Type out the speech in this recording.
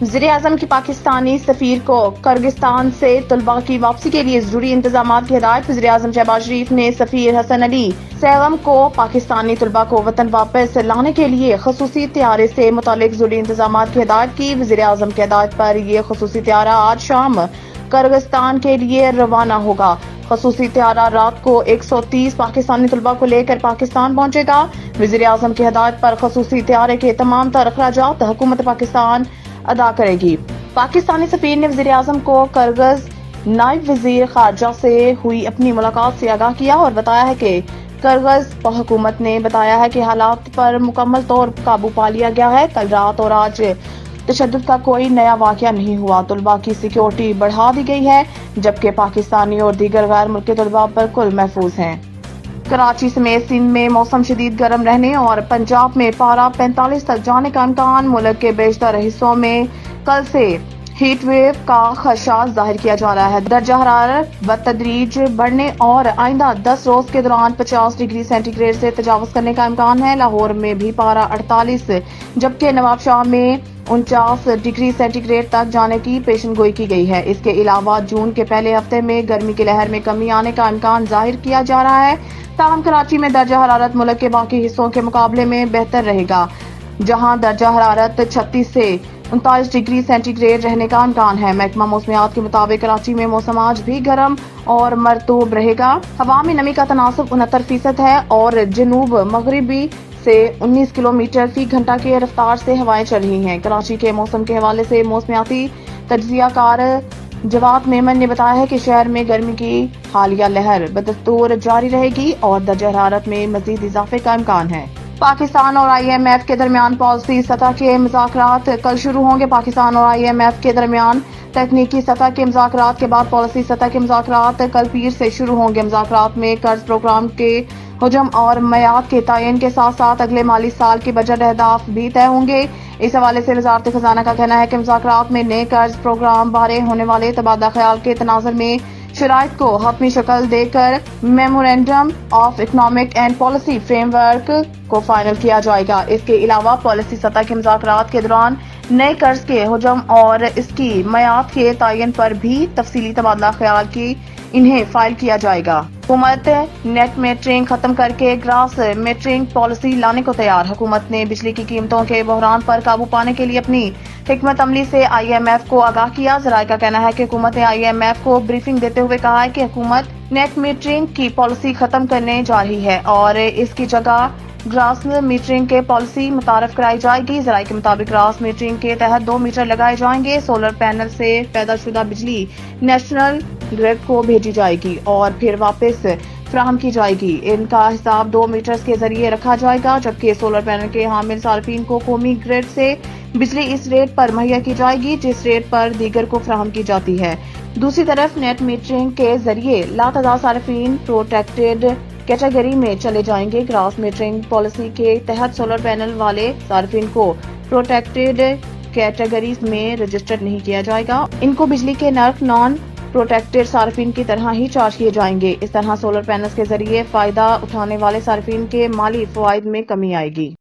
वज़ीर-ए-आज़म की पाकिस्तानी सफीर को किर्गिस्तान से तलबा की वापसी के लिए जरूरी इंतजामात की हिदायत। वज़ीर-ए-आज़म शहबाज शरीफ ने सफीर हसन अली सैगम को पाकिस्तानी तलबा को वतन वापस लाने के लिए खसूसी त्यारे से मुतालिक जरूरी इंतजामात की हिदायत की। वज़ीर-ए-आज़म की हिदायत पर यह खसूसी त्यारा आज शाम किर्गिस्तान के लिए रवाना होगा। खसूसी त्यारा रात को 130 पाकिस्तानी तलबा को लेकर पाकिस्तान पहुंचेगा। वज़ीर-ए-आज़म की हिदायत पर खसूसी त्यारे के तमाम तर अखराजात हुकूमत पाकिस्तान अदा करेगी। पाकिस्तानी सफीर ने वज़ीर-ए-आज़म को किर्गिज़ नायब वज़ीर खारजा से हुई अपनी मुलाकात से आगाह किया और बताया है कि किर्गिज़ हुकूमत ने बताया है कि हालात पर मुकम्मल तौर काबू पा लिया गया है। कल रात और आज तशद्दुद का कोई नया वाक़या नहीं हुआ। तलबा की सिक्योरिटी बढ़ा दी गई है, जबकि पाकिस्तानी और दीगर गैर मुल्की तलबा बिल्कुल महफूज हैं। कराची समेत सिंध में मौसम शदीद गर्म रहने और पंजाब में पारा 45 तक जाने का इम्कान। मुल्क के बेशतर हिस्सों में कल से हीट वेव का खदशा जाहिर किया जा रहा है। दर्जा हरारत बतदरीज बढ़ने और आइंदा 10 रोज के दौरान 50 डिग्री सेंटीग्रेड से तजावुज करने का इम्कान है। लाहौर में भी पारा 48 जबकि नवाबशाह में 49 डिग्री सेंटीग्रेड तक जाने की पेशन गोई की गई है। इसके अलावा जून के पहले हफ्ते में गर्मी की लहर में कमी आने का इम्कान जाहिर किया जा रहा है। ताहम कराची में दर्जा हरारत मुल्क के बाकी हिस्सों के मुकाबले में बेहतर रहेगा, जहां दर्जा हरारत 36 से 39 डिग्री सेंटीग्रेड रहने का इम्कान है। महकमा मौसमियात के मुताबिक कराची में मौसम आज भी गर्म और मरतूब रहेगा। हवा में नमी का तनासब 69% है और जनूब मगरिबी से 19 किलोमीटर फी घंटा की रफ्तार से हवाएं चल रही हैं। कराची के मौसम के हवाले से मौसमियाती तज्जियाकार जवाद मेमन ने बताया है कि शहर में गर्मी की हालिया लहर बदस्तूर जारी रहेगी और दर्जा हरारत में मजीद इजाफे का इम्कान है। पाकिस्तान और IMF के दरमियान पॉलिसी सतह के मुज़ाकरात कल शुरू होंगे। पाकिस्तान और IMF के दरमियान तकनीकी सतह के मुज़ाकरात के बाद पॉलिसी सतह के मुज़ाकरात कल पीर से शुरू होंगे। मुज़ाकरात में कर्ज प्रोग्राम के हुजम और मयाद के तयन के साथ साथ अगले माली साल के बजट अहदाफ भी तय होंगे। इस हवाले से वज़ारत खजाना का कहना है कि मुज़ाकरात में नए कर्ज प्रोग्राम बारे होने वाले तबादला ख्याल के तनाजुर में शराइत को हतमी शक्ल देकर memorandum of economic and policy framework को फाइनल किया जाएगा। इसके अलावा पॉलिसी सतह के मुज़ाकरात के दौरान नए कर्ज के हुजम और इसकी मयाद के तयन पर भी तफसीली तबादला ख्याल की इन्हें फाइल किया जाएगा। हुकूमत नेट मीटरिंग खत्म करके ग्रास मीटरिंग पॉलिसी लाने को तैयार। हुकूमत ने बिजली की कीमतों के बहरान पर काबू पाने के लिए अपनी हिकमत अमली से IMF को आगाह किया। ज़राए का कहना है कि हुकूमत ने IMF को ब्रीफिंग देते हुए कहा है कि हुकूमत नेट मीटरिंग की पॉलिसी खत्म करने जा रही है और इसकी जगह ग्रास मीटरिंग के पॉलिसी मुतारफ कराई जाएगी। ज़राए के मुताबिक ग्रास मीटरिंग के तहत 2 मीटर लगाए जाएंगे। सोलर पैनल से पैदा शुदा बिजली नेशनल ग्रिड को भेजी जाएगी और फिर वापस फराहम की जाएगी। इनका हिसाब 2 मीटर्स के जरिए रखा जाएगा, जबकि सोलर पैनल के हामिल सार्फिन को कौमी ग्रिड से बिजली इस रेट पर मुहैया की जाएगी जिस रेट पर दीगर को फराहम की जाती है। दूसरी तरफ नेट मीटरिंग के जरिए लातादाद सार्फिन प्रोटेक्टेड कैटेगरी में चले जाएंगे। ग्रास मीटरिंग पॉलिसी के तहत सोलर पैनल वाले सार्फिन को प्रोटेक्टेड कैटेगरीज में रजिस्टर्ड नहीं किया जाएगा। इनको बिजली के नर्क नॉन प्रोटेक्टेड सार्फिन की तरह ही चार्ज किए जाएंगे। इस तरह सोलर पैनल्स के जरिए फायदा उठाने वाले सार्फिन के माली फवाइद में कमी आएगी।